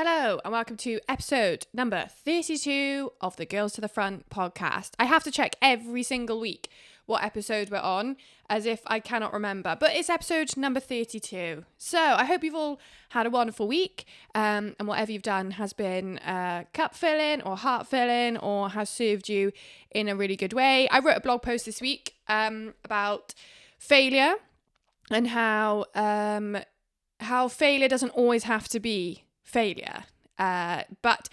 Hello and welcome to episode number 32 of the Girls to the Front podcast. I have to check every single week what episode we're on as if I cannot remember, but it's episode number 32. So I hope you've all had a wonderful week and whatever you've done has been cup filling or heart filling or has served you in a really good way. I wrote a blog post this week about failure and how failure doesn't always have to be failure, but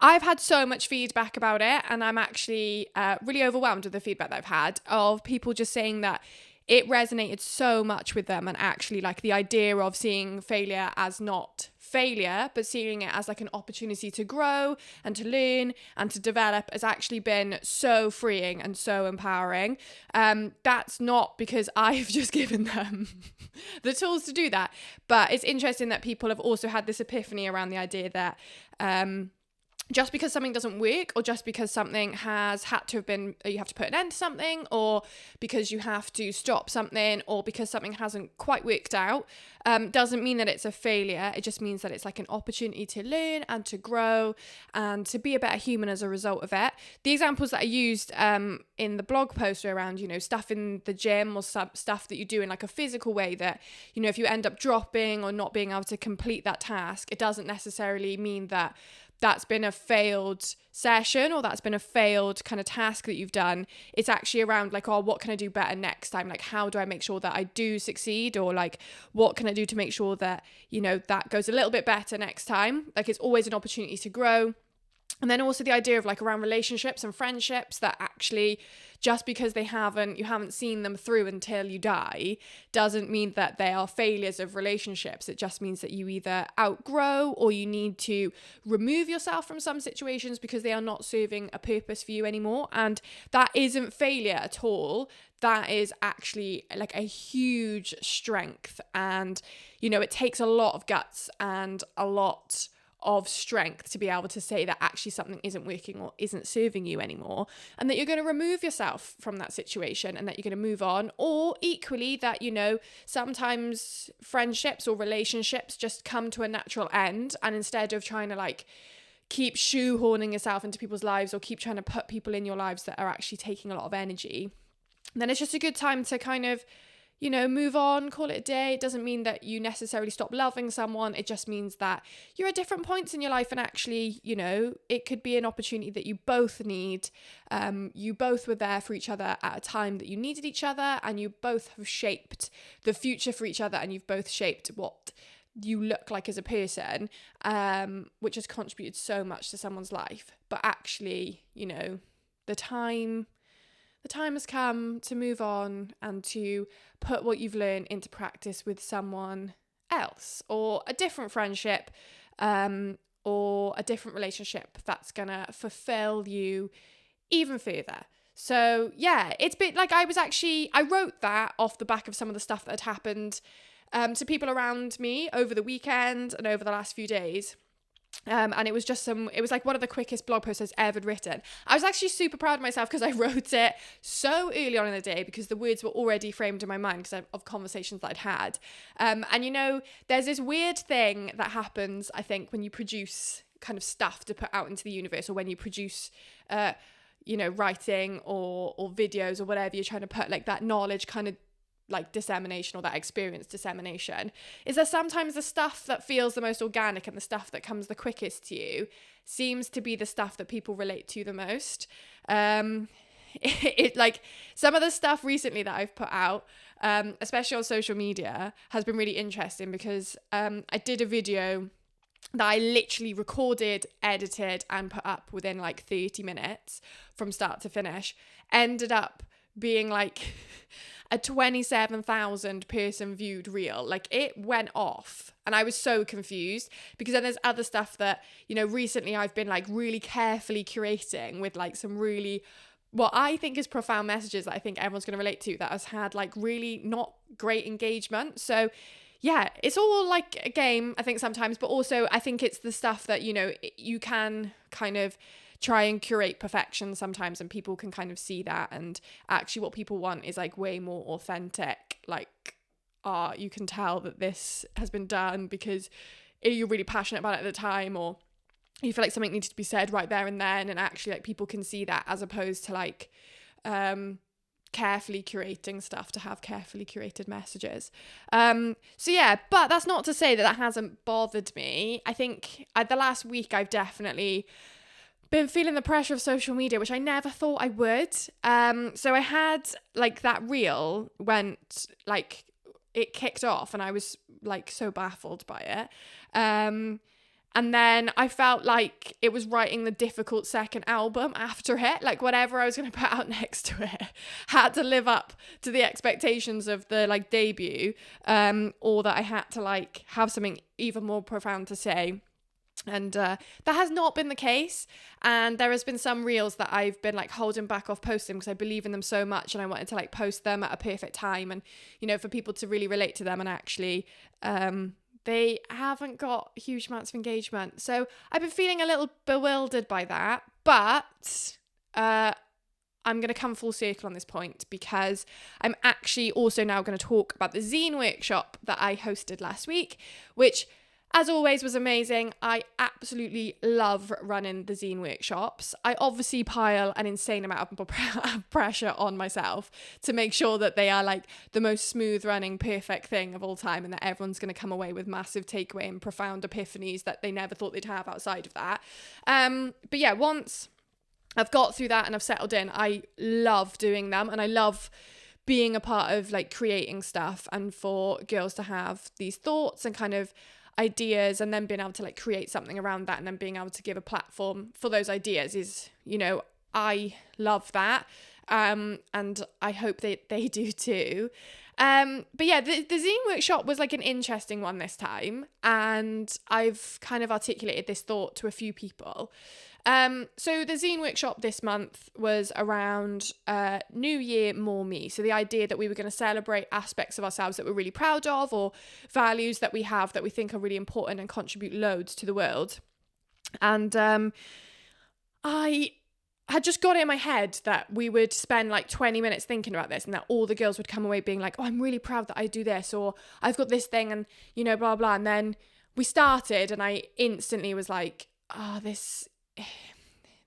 I've had so much feedback about it, and I'm actually really overwhelmed with the feedback that I've had of people just saying that it resonated so much with them, and actually like the idea of seeing failure as not failure but seeing it as like an opportunity to grow and to learn and to develop has actually been so freeing and so empowering. That's not because I've just given them the tools to do that, but it's interesting that people have also had this epiphany around the idea that just because something doesn't work, or just because something has had to have been, you have to put an end to something, or because you have to stop something, or because something hasn't quite worked out, doesn't mean that it's a failure. It just means that it's like an opportunity to learn and to grow and to be a better human as a result of it. The examples that I used in the blog post are around, stuff in the gym or stuff that you do in like a physical way that, if you end up dropping or not being able to complete that task, it doesn't necessarily mean that that's been a failed session or that's been a failed kind of task that you've done. It's actually around like, oh, what can I do better next time? Like, how do I make sure that I do succeed? Or like, what can I do to make sure that, that goes a little bit better next time? Like, it's always an opportunity to grow. And then also the idea of like around relationships and friendships, that actually just because you haven't seen them through until you die doesn't mean that they are failures of relationships. It just means that you either outgrow or you need to remove yourself from some situations because they are not serving a purpose for you anymore. And that isn't failure at all. That is actually like a huge strength. And, it takes a lot of guts and a lot of strength to be able to say that actually something isn't working or isn't serving you anymore, and that you're going to remove yourself from that situation and that you're going to move on. Or equally that, sometimes friendships or relationships just come to a natural end, and instead of trying to like keep shoehorning yourself into people's lives or keep trying to put people in your lives that are actually taking a lot of energy, then it's just a good time to kind of move on, call it a day. It doesn't mean that you necessarily stop loving someone. It just means that you're at different points in your life, and actually, it could be an opportunity that you both need. You both were there for each other at a time that you needed each other, and you both have shaped the future for each other, and you've both shaped what you look like as a person, which has contributed so much to someone's life. But actually, the time has come to move on and to put what you've learned into practice with someone else, or a different friendship, or a different relationship that's gonna fulfill you even further. So yeah, it's been like I wrote that off the back of some of the stuff that had happened to people around me over the weekend and over the last few days. And it was like one of the quickest blog posts I've ever written. I was actually super proud of myself because I wrote it so early on in the day because the words were already framed in my mind because of conversations that I'd had. And there's this weird thing that happens, I think, when you produce kind of stuff to put out into the universe, or when you produce, writing or videos or whatever you're trying to put, like that knowledge kind of like dissemination, or that experience dissemination, is that sometimes the stuff that feels the most organic and the stuff that comes the quickest to you seems to be the stuff that people relate to the most. It like some of the stuff recently that I've put out, especially on social media, has been really interesting because I did a video that I literally recorded, edited and put up within like 30 minutes from start to finish. Ended up being like a 27,000 person viewed reel. Like, it went off, and I was so confused because then there's other stuff that, recently I've been like really carefully curating with like some really, what I think is profound messages that I think everyone's going to relate to, that has had like really not great engagement. So yeah, it's all like a game, I think, sometimes, but also I think it's the stuff that, you can kind of try and curate perfection sometimes, and people can kind of see that, and actually what people want is like way more authentic, like you can tell that this has been done because you're really passionate about it at the time, or you feel like something needs to be said right there and then, and actually like people can see that, as opposed to like carefully curating stuff to have carefully curated messages. So yeah, but that's not to say that that hasn't bothered me. I think the last week I've definitely been feeling the pressure of social media, which I never thought I would. So I had like that reel went like, it kicked off and I was like so baffled by it. And then I felt like it was writing the difficult second album after it. Like whatever I was going to put out next to it had to live up to the expectations of the like debut, or that I had to like have something even more profound to say. And that has not been the case. And there has been some reels that I've been like holding back off posting because I believe in them so much and I wanted to like post them at a perfect time and, you know, for people to really relate to them. And actually, they haven't got huge amounts of engagement. So I've been feeling a little bewildered by that. But I'm going to come full circle on this point, because I'm actually also now going to talk about the Zine Workshop that I hosted last week, which, as always, was amazing. I absolutely love running the Zine workshops. I obviously pile an insane amount of pressure on myself to make sure that they are like the most smooth running, perfect thing of all time, and that everyone's going to come away with massive takeaway and profound epiphanies that they never thought they'd have outside of that. But yeah, once I've got through that and I've settled in, I love doing them, and I love being a part of like creating stuff, and for girls to have these thoughts and kind of ideas and then being able to like create something around that and then being able to give a platform for those ideas is, you know, I love that. And I hope they do too. But yeah, the Zine Workshop was like an interesting one this time, and I've kind of articulated this thought to a few people. So the Zine Workshop this month was around New Year, More Me. So the idea that we were going to celebrate aspects of ourselves that we're really proud of, or values that we have that we think are really important and contribute loads to the world. And I had just got it in my head that we would spend like 20 minutes thinking about this, and that all the girls would come away being like, oh, I'm really proud that I do this, or I've got this thing, and, you know, blah, blah. And then we started and I instantly was like, oh, this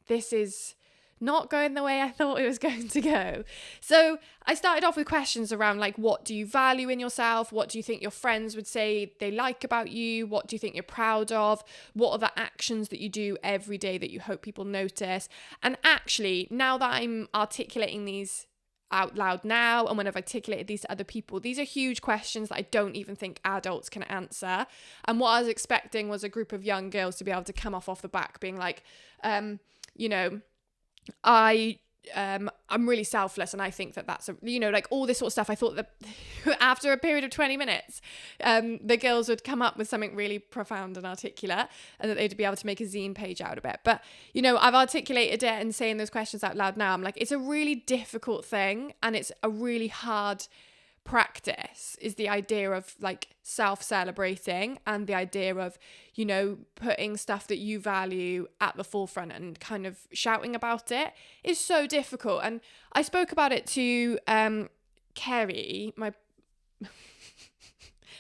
is not going the way I thought it was going to go. So I started off with questions around like, what do you value in yourself? What do you think your friends would say they like about you? What do you think you're proud of? What are the actions that you do every day that you hope people notice? And actually, now that I'm articulating these out loud now, and when I've articulated these to other people, these are huge questions that I don't even think adults can answer. And what I was expecting was a group of young girls to be able to come off the back being like, you know, I'm really selfless, and I think that that's a, you know, like all this sort of stuff. I thought that after a period of 20 minutes, the girls would come up with something really profound and articulate, and that they'd be able to make a zine page out of it. But, you know, I've articulated it and saying those questions out loud now, I'm like, it's a really difficult thing, and it's a really hard practice, is the idea of like self-celebrating, and the idea of, you know, putting stuff that you value at the forefront and kind of shouting about it is so difficult. And I spoke about it to Kerry, my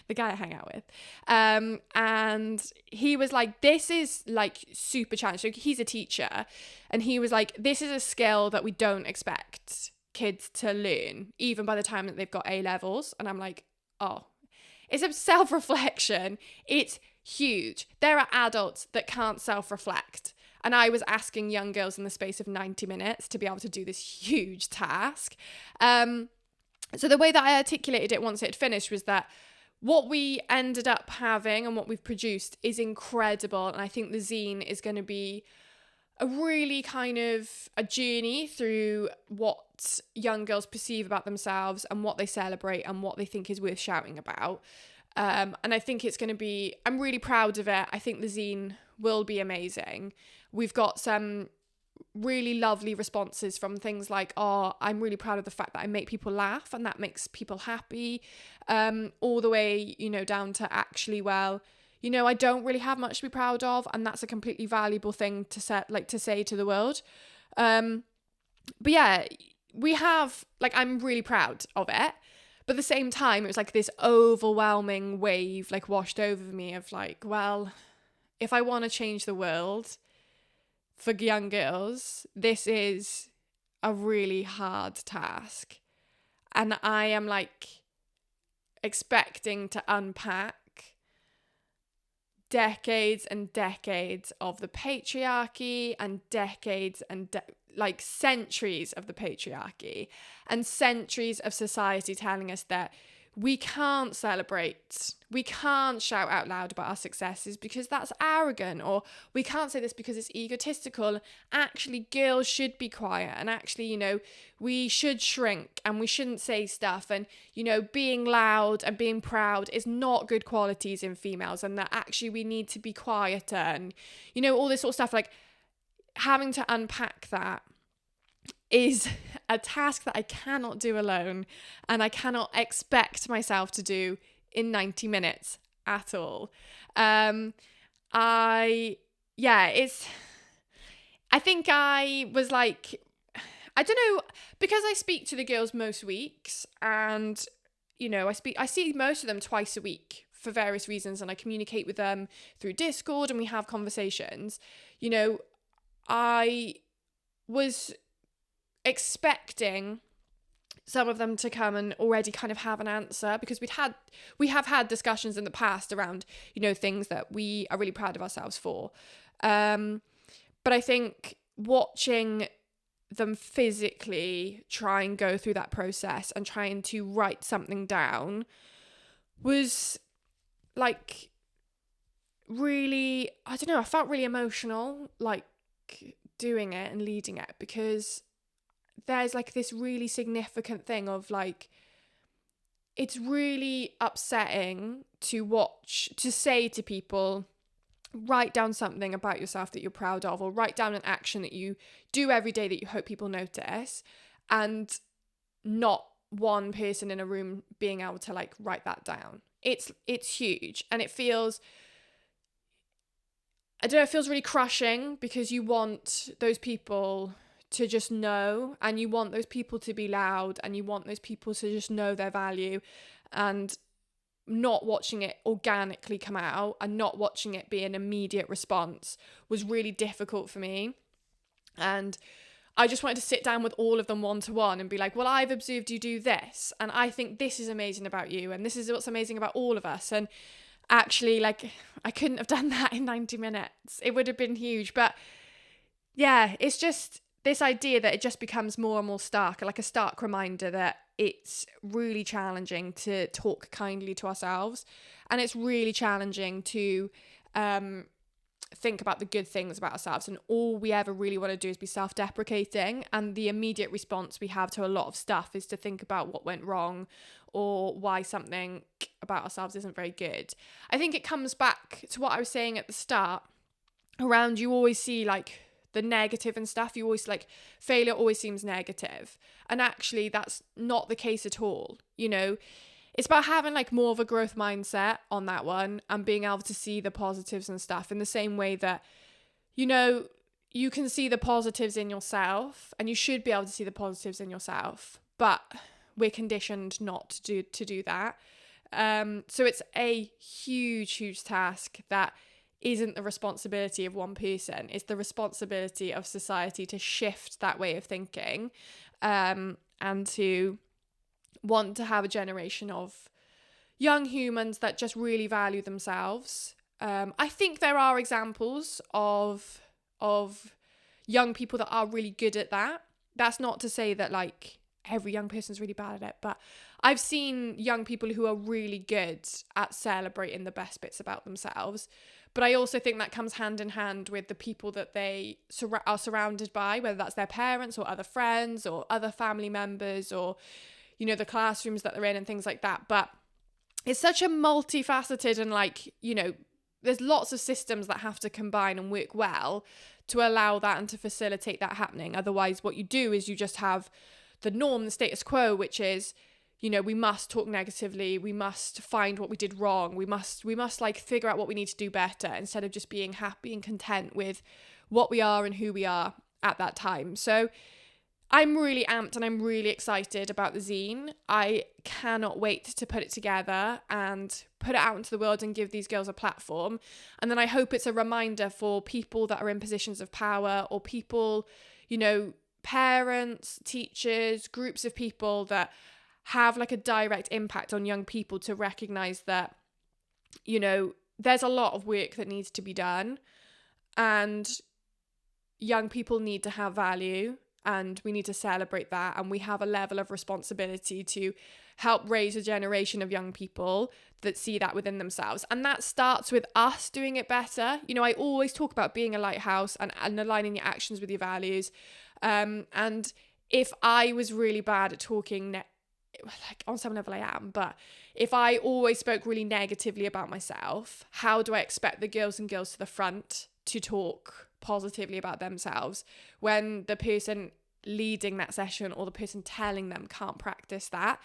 the guy I hang out with, and he was like, this is like super challenging. So he's a teacher, and he was like, this is a skill that we don't expect kids to learn even by the time that they've got A levels. And I'm like, oh, it's a self-reflection. It's huge. There are adults that can't self-reflect, and I was asking young girls in the space of 90 minutes to be able to do this huge task. So the way that I articulated it once it had finished was that what we ended up having and what we've produced is incredible, and I think the zine is going to be a really kind of a journey through what young girls perceive about themselves and what they celebrate and what they think is worth shouting about. And I think it's going to be, I'm really proud of it. I think the zine will be amazing. We've got some really lovely responses from things like, oh, I'm really proud of the fact that I make people laugh and that makes people happy, all the way, you know, down to actually, well, you know, I don't really have much to be proud of, and that's a completely valuable thing to say to the world. But yeah, we have, like, I'm really proud of it, But at the same time, it was like this overwhelming wave like washed over me of like, well, if I want to change the world for young girls, this is a really hard task. And I am like expecting to unpack decades and decades of the patriarchy and decades and like centuries of the patriarchy and centuries of society telling us that we can't celebrate, we can't shout out loud about our successes because that's arrogant, or we can't say this because it's egotistical. Actually, girls should be quiet, and actually, you know, we should shrink and we shouldn't say stuff, and, you know, being loud and being proud is not good qualities in females, and that actually we need to be quieter, and, you know, all this sort of stuff. Like, having to unpack that is a task that I cannot do alone, and I cannot expect myself to do in 90 minutes at all. I think I was like, I don't know, because I speak to the girls most weeks, and, you know, I see most of them twice a week for various reasons, and I communicate with them through Discord and we have conversations. You know, I was expecting some of them to come and already kind of have an answer, because we have had discussions in the past around, you know, things that we are really proud of ourselves for. But I think watching them physically try and go through that process and trying to write something down was like really, I don't know, I felt really emotional, like doing it and leading it, because there's like this really significant thing of like, it's really upsetting to watch, to say to people, write down something about yourself that you're proud of, or write down an action that you do every day that you hope people notice, and not one person in a room being able to like write that down. It's huge, and it feels, I don't know, it feels really crushing, because you want those people to just know, and you want those people to be loud, and you want those people to just know their value, and not watching it organically come out and not watching it be an immediate response was really difficult for me. And I just wanted to sit down with all of them one-to-one and be like, well, I've observed you do this, and I think this is amazing about you, and this is what's amazing about all of us. And actually, like, I couldn't have done that in 90 minutes. It would have been huge. But yeah, it's just this idea that it just becomes more and more stark, like a stark reminder that it's really challenging to talk kindly to ourselves, and it's really challenging to think about the good things about ourselves, and all we ever really want to do is be self-deprecating, and the immediate response we have to a lot of stuff is to think about what went wrong or why something about ourselves isn't very good. I think it comes back to what I was saying at the start around, you always see like the negative and stuff, you always like, failure always seems negative, and actually that's not the case at all. You know, it's about having like more of a growth mindset on that one, and being able to see the positives and stuff in the same way that, you know, you can see the positives in yourself, and you should be able to see the positives in yourself, but we're conditioned not to do that. So it's a huge task that isn't the responsibility of one person. It's the responsibility of society to shift that way of thinking, and to want to have a generation of young humans that just really value themselves. I think there are examples of young people that are really good at that. That's not to say that like every young person's really bad at it, but I've seen young people who are really good at celebrating the best bits about themselves. But I also think that comes hand in hand with the people that they are surrounded by, whether that's their parents or other friends or other family members, or, you know, the classrooms that they're in and things like that. But it's such a multifaceted, and like, you know, there's lots of systems that have to combine and work well to allow that and to facilitate that happening. Otherwise, what you do is you just have the norm, the status quo, which is, you know, we must talk negatively, we must find what we did wrong, we must like figure out what we need to do better, instead of just being happy and content with what we are and who we are at that time. So I'm really amped and I'm really excited about the zine. I cannot wait to put it together and put it out into the world and give these girls a platform. And then I hope it's a reminder for people that are in positions of power, or people, you know, parents, teachers, groups of people that have like a direct impact on young people, to recognize that, you know, there's a lot of work that needs to be done, and young people need to have value, and we need to celebrate that, and we have a level of responsibility to help raise a generation of young people that see that within themselves. And that starts with us doing it better. You know, I always talk about being a lighthouse and aligning your actions with your values. And if I was really bad at talking, like on some level I am, but if I always spoke really negatively about myself, how do I expect the girls and girls to the front to talk positively about themselves when the person leading that session or the person telling them can't practice that?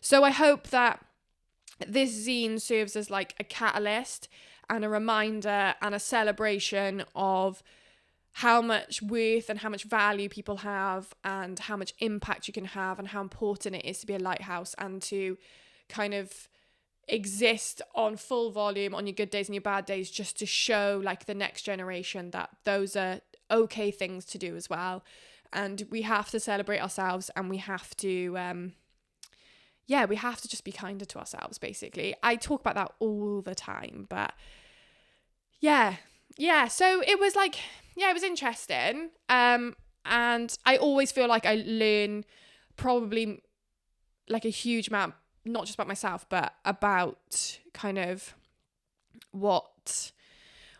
So I hope that this zine serves as like a catalyst and a reminder and a celebration of how much worth and how much value people have, and how much impact you can have, and how important it is to be a lighthouse and to kind of exist on full volume on your good days and your bad days, just to show like the next generation that those are okay things to do as well. And we have to celebrate ourselves, and we have to we have to just be kinder to ourselves, basically. I talk about that all the time, but yeah, so it was like, it was interesting, and I always feel like I learn probably like a huge amount, not just about myself, but about kind of what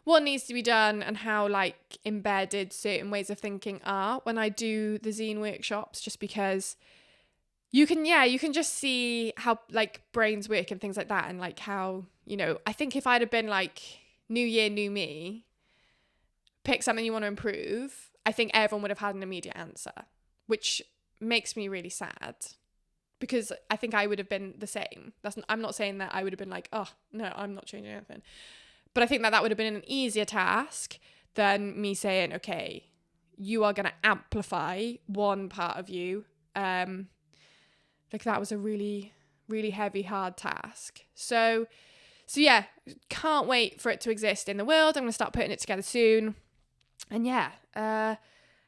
needs to be done, and how like embedded certain ways of thinking are when I do the zine workshops, just because you can just see how like brains work and things like that. And like how, you know, I think if I'd have been like, new year, new me, pick something you want to improve, I think everyone would have had an immediate answer, which makes me really sad, because I think I would have been the same. I'm not saying that I would have been like, oh no, I'm not changing anything, but I think that would have been an easier task than me saying, okay, you are going to amplify one part of you. Like that was a really, really heavy, hard task. So yeah, can't wait for it to exist in the world. I'm going to start putting it together soon. And I'm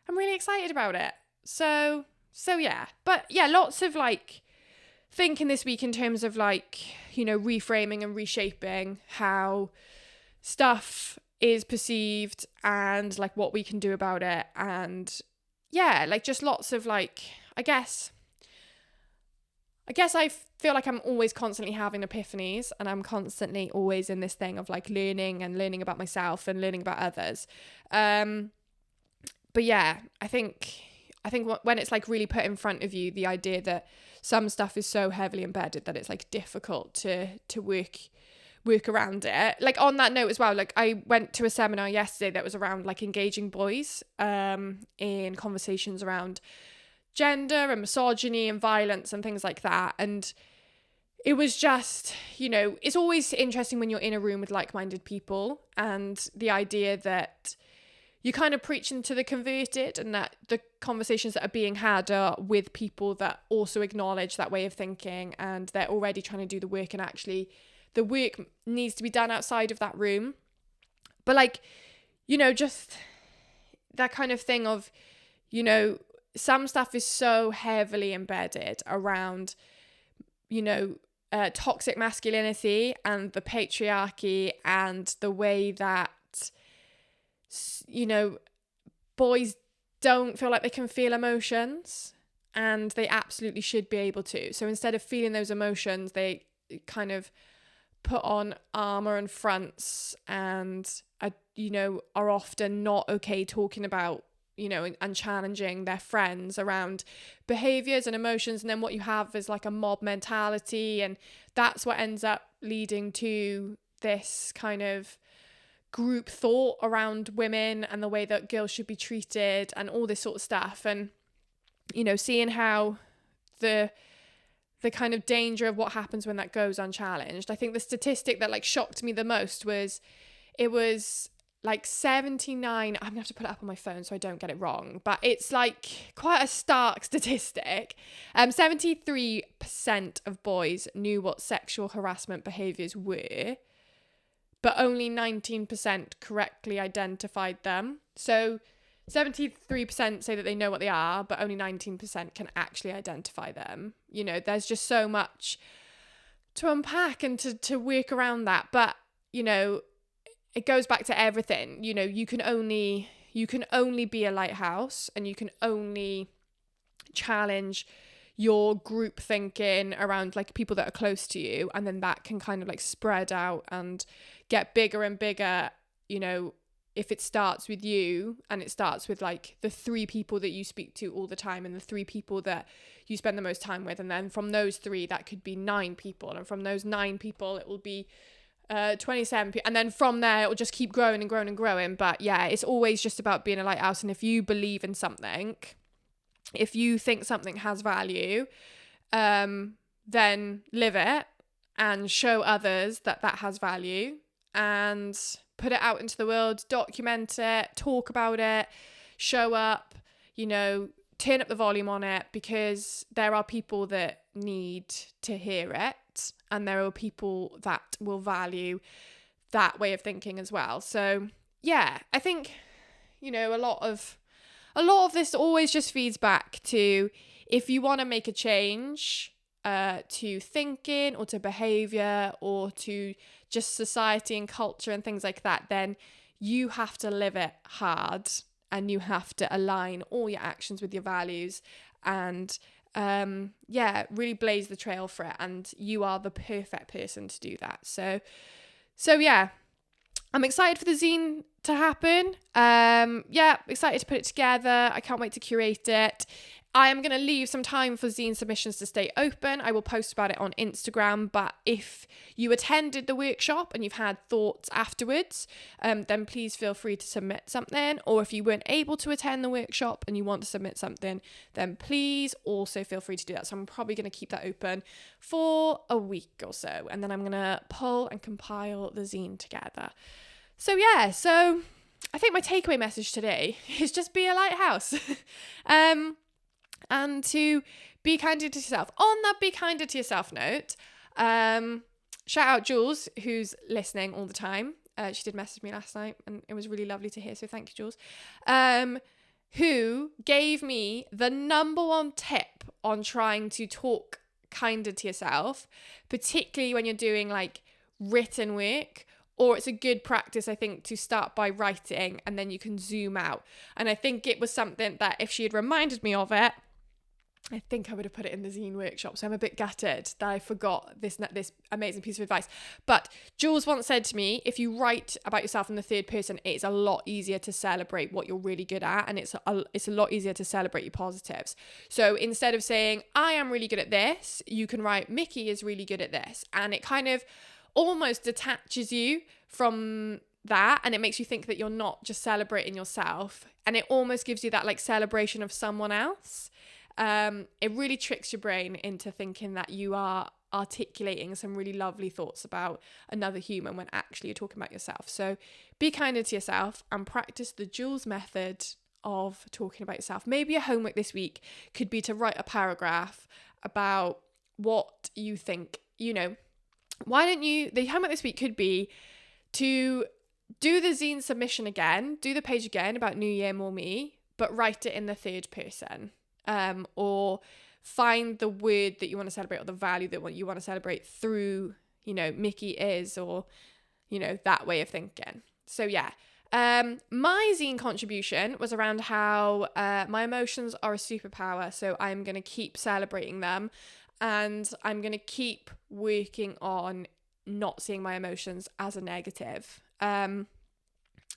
really excited about it. So yeah. But yeah, lots of like thinking this week in terms of like, you know, reframing and reshaping how stuff is perceived and like what we can do about it. And yeah, like just lots of like, I guess I feel like I'm always constantly having epiphanies, and I'm constantly always in this thing of like learning about myself and learning about others. But yeah, I think when it's like really put in front of you, the idea that some stuff is so heavily embedded that it's like difficult to work around it. Like on that note as well, like I went to a seminar yesterday that was around like engaging boys in conversations around gender and misogyny and violence and things like that. And it was just, you know, it's always interesting when you're in a room with like-minded people, and the idea that you're kind of preaching to the converted, and that the conversations that are being had are with people that also acknowledge that way of thinking, and they're already trying to do the work, and actually the work needs to be done outside of that room. But like, you know, just that kind of thing of, you know, some stuff is so heavily embedded around, you know, toxic masculinity and the patriarchy, and the way that, you know, boys don't feel like they can feel emotions, and they absolutely should be able to. So instead of feeling those emotions, they kind of put on armor and fronts, and you know, are often not okay talking about, you know, and challenging their friends around behaviors and emotions. And then what you have is like a mob mentality, and that's what ends up leading to this kind of group thought around women and the way that girls should be treated and all this sort of stuff. And, you know, seeing how the kind of danger of what happens when that goes unchallenged. I think the statistic that like shocked me the most was, it was like 79, I'm gonna have to put it up on my phone so I don't get it wrong, but it's like quite a stark statistic. 73% of boys knew what sexual harassment behaviours were, but only 19% correctly identified them. So 73% say that they know what they are, but only 19% can actually identify them. You know, there's just so much to unpack and to work around that. But, you know, it goes back to everything. You know, you can only be a lighthouse, and you can only challenge your group thinking around like people that are close to you, and then that can kind of like spread out and get bigger and bigger. You know, if it starts with you, and it starts with like the 3 people that you speak to all the time, and the 3 people that you spend the most time with, and then from those 3 that could be 9 people, and from those 9 people it will be 27 people, and then from there it will just keep growing and growing and growing. But yeah, it's always just about being a lighthouse. And if you believe in something, if you think something has value, then live it and show others that that has value, and put it out into the world, document it, talk about it, show up, you know, turn up the volume on it, because there are people that need to hear it, and there are people that will value that way of thinking as well. So yeah, I think, you know, a lot of this always just feeds back to, if you want to make a change to thinking or to behavior or to just society and culture and things like that, then you have to live it hard, and you have to align all your actions with your values, and really blaze the trail for it. And you are the perfect person to do that. So yeah, I'm excited for the zine to happen. Excited to put it together. I can't wait to curate it. I am going to leave some time for zine submissions to stay open. I will post about it on Instagram, but if you attended the workshop and you've had thoughts afterwards, then please feel free to submit something. Or if you weren't able to attend the workshop and you want to submit something, then please also feel free to do that. So I'm probably going to keep that open for a week or so, and then I'm going to pull and compile the zine together. So yeah, I think my takeaway message today is just be a lighthouse. And to be kinder to yourself. On that be kinder to yourself note, shout out Jules, who's listening all the time. She did message me last night, and it was really lovely to hear, so thank you, Jules. Who gave me the number 1 tip on trying to talk kinder to yourself, particularly when you're doing like written work. Or it's a good practice, I think, to start by writing, and then you can zoom out. And I think it was something that if she had reminded me of it, I think I would have put it in the Zine Workshop. So I'm a bit gutted that I forgot this amazing piece of advice. But Jules once said to me, if you write about yourself in the 3rd person, it's a lot easier to celebrate what you're really good at, and it's a lot easier to celebrate your positives. So instead of saying, I am really good at this, you can write, Mickey is really good at this. And it kind of almost detaches you from that, and it makes you think that you're not just celebrating yourself, and it almost gives you that like celebration of someone else. It really tricks your brain into thinking that you are articulating some really lovely thoughts about another human when actually you're talking about yourself. So be kinder to yourself and practice the Jules method of talking about yourself. Maybe your homework this week could be to write a paragraph about what you think. You know, why don't you, the homework this week could be to do the zine submission again, do the page again about New Year, More Me, but write it in the 3rd person. Or find the word that you want to celebrate, or the value that you want to celebrate through, you know, Mickey is, or, you know, that way of thinking. So yeah, my zine contribution was around how my emotions are a superpower. So I'm going to keep celebrating them, and I'm going to keep working on not seeing my emotions as a negative.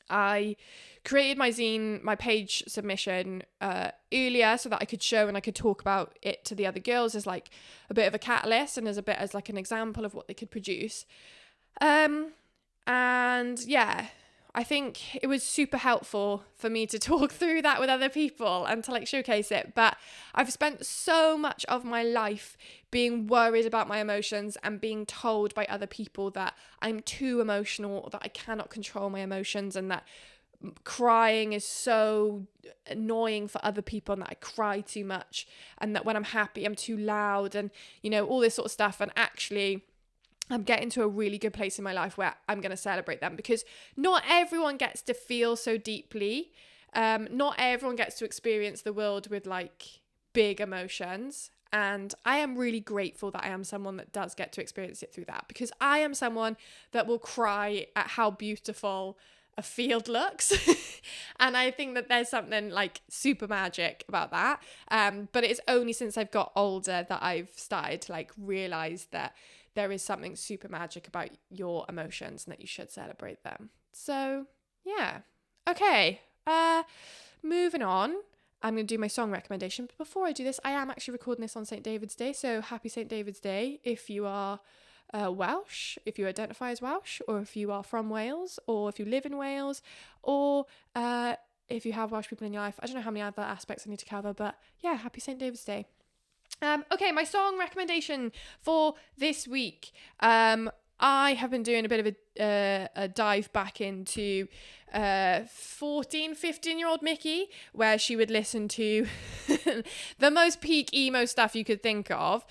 I created my zine, my page submission earlier so that I could show and I could talk about it to the other girls as like a bit of a catalyst, and as like an example of what they could produce. And yeah, I think it was super helpful for me to talk through that with other people and to like showcase it. But I've spent so much of my life being worried about my emotions and being told by other people that I'm too emotional, or that I cannot control my emotions, and that crying is so annoying for other people, and that I cry too much, and that when I'm happy I'm too loud, and all this sort of stuff. And actually I'm getting to a really good place in my life where I'm going to celebrate them, because not everyone gets to feel so deeply. Not everyone gets to experience the world with like big emotions. And I am really grateful that I am someone that does get to experience it through that, because I am someone that will cry at how beautiful a field looks. And I think that there's something like super magic about that. But it's only since I've got older that I've started to like realize that there is something super magic about your emotions and that you should celebrate them. So yeah. Okay. Moving on. I'm going to do my song recommendation. But before I do this, I am actually recording this on St. David's Day. So happy St. David's Day if you are Welsh, if you identify as Welsh, or if you are from Wales, or if you live in Wales, or if you have Welsh people in your life. I don't know how many other aspects I need to cover, but yeah, happy St. David's Day. Okay, my song recommendation for this week. I have been doing a bit of a dive back into 15-year-old Mickey, where she would listen to the most peak emo stuff you could think of.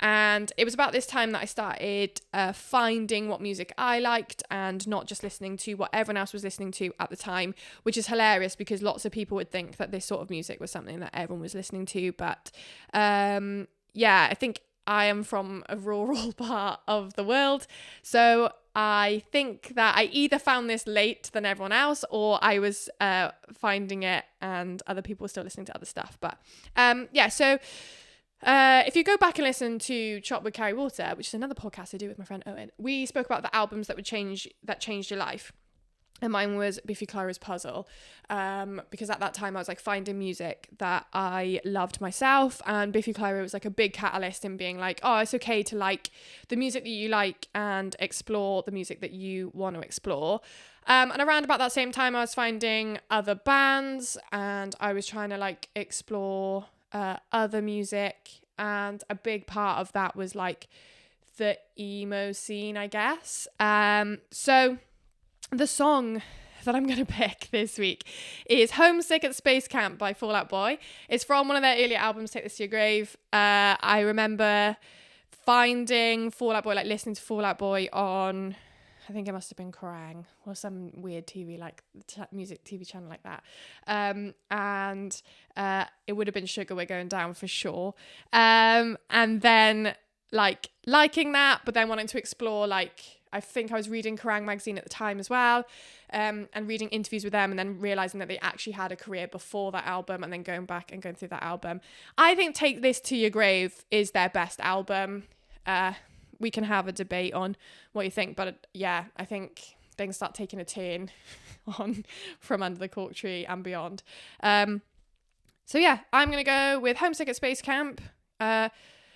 And it was about this time that I started finding what music I liked and not just listening to what everyone else was listening to at the time, which is hilarious because lots of people would think that this sort of music was something that everyone was listening to. But yeah, I think I am from a rural part of the world. So I think that I either found this late than everyone else, or I was finding it and other people were still listening to other stuff. But yeah, so if you go back and listen to Chop Wood Carry Water, which is another podcast I do with my friend Owen, we spoke about the albums that changed your life. And mine was Biffy Clyro's Puzzle, because at that time I was like finding music that I loved myself, and Biffy Clyro was like a big catalyst in being like, oh, it's okay to like the music that you like and explore the music that you want to explore. And around about that same time I was finding other bands, and I was trying to like explore other music, and a big part of that was like the emo scene, I guess. So the song that I'm going to pick this week is Homesick at Space Camp by Fall Out Boy. It's from one of their earlier albums, Take This to Your Grave. I remember finding Fall Out Boy, like listening to Fall Out Boy on, I think it must have been Kerrang or some weird TV, like music TV channel like that. And it would have been Sugar We're Going Down for sure. And then like liking that, but then wanting to explore, like, I think I was reading Kerrang magazine at the time as well, and reading interviews with them, and then realising that they actually had a career before that album, and then going back and going through that album. I think Take This to Your Grave is their best album. We can have a debate on what you think, but yeah, I think things start taking a turn on From Under the Cork Tree and beyond. So yeah, I'm going to go with Homesick at Space Camp.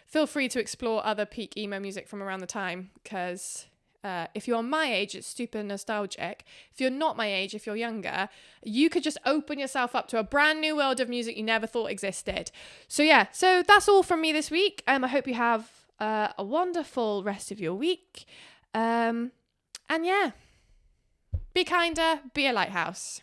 Feel free to explore other peak emo music from around the time, because if you're my age, it's super nostalgic. If you're not my age, if you're younger, you could just open yourself up to a brand new world of music you never thought existed. So yeah, so that's all from me this week. I hope you have a wonderful rest of your week. And yeah, be kinder, be a lighthouse.